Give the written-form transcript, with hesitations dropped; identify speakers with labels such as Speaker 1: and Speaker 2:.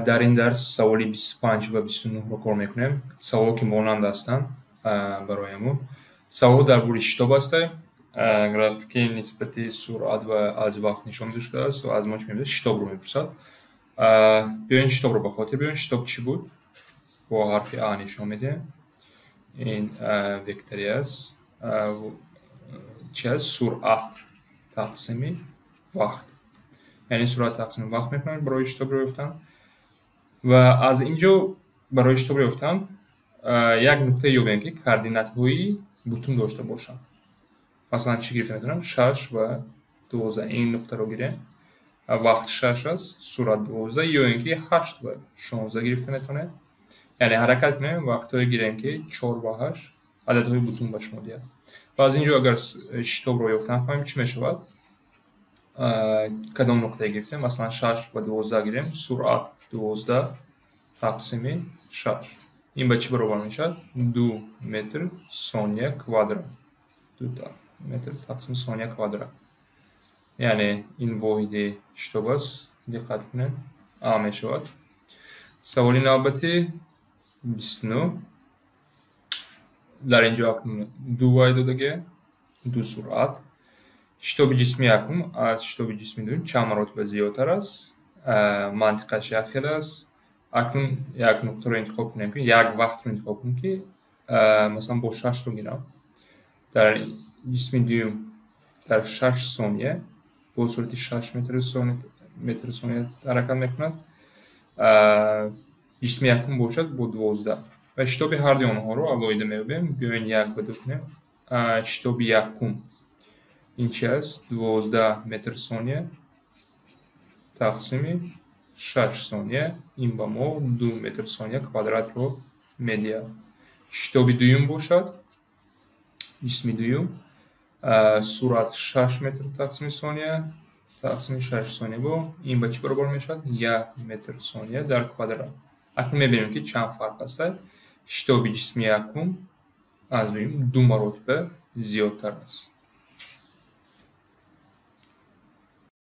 Speaker 1: در این درس سوالی 25 و 29 رو کار میکنیم. سوال که مانند هستند برایمون. سوال درباره شتاب است. گرافیکی نسبت سرعت و از وقت نشان داشته است و از ما چه می‌پرسد؟ شتاب رو می‌پرسد. بیاین شتاب رو به خاطر بیاریم. شتاب چی بود؟ با حرف A نشان میدیم. این وکتوری است. چی است؟ سرعت تقسیم وقت. یعنی سرعت تقسیم وقت میکنیم برای شتاب رو گرفتن. و از اینجا برای شتاب رو گرفتن یک نقطه یابیم که کوردینات هایی بوتون داشته باشن. مثلا چی گرفته میتونم؟ 6 و 12 این نقطه رو گیریم. وقت 6 است، سرعت 12 یا اینکه 8 و 16 گرفته میتونه. یعنی حرکت کنیم وقتایی گیریم که 4 و 8 عددهای بوتون به شما دیاد. و از اینجا اگر شتاب رو یافتن فهمیم چی میشود؟ کدام نقطه گرفتیم؟ مثلا 6 و 12 گیریم. سرعت 12 تقسیم 6. این به چی برابر میشد؟ 2 متر ثانیه کوادرات. 2 متر تقسیم ثانیه کوادرات. یعنی این واحد شتاب است. دقت کنید. A میشود. سوالی نوبتی 29. در اینجا دو واحد داده، دو سرعت. شتاب جسمی یکم از شتاب جسمی دوم چند مراتب زیادتر است. منطقش یک خیلی است. اکنون یک نقطه رو انتخاب کنیم که یک وقت رو انتخاب کنیم که مثلا با 6 رو گیرم. در جسمی دوم در 6 ثانیه با سرعت 6 متر ثانیه حرکت میکند. جسمی یکم باشد با 12 و شتاب هر دو آنها رو علایده می‌یابیم. بیاین یک بدو کنیم. شتاب یکم این چی است؟ 12 متر ثانیه تقسیم 6 ثانیه. این با ما 2 متر ثانیه کوادرات رو می‌دهد. شتاب دوم باشد. جسم دوم سرعت 6 متر تقسیم ثانیه تقسیم 6 ثانیه با این به چی برابر میشد؟ 1 متر ثانیه در کوادرات. اکنون می‌بینیم که چند فرق است. شتاب جسم یکم از دوم 2 مراتب زیادتر است.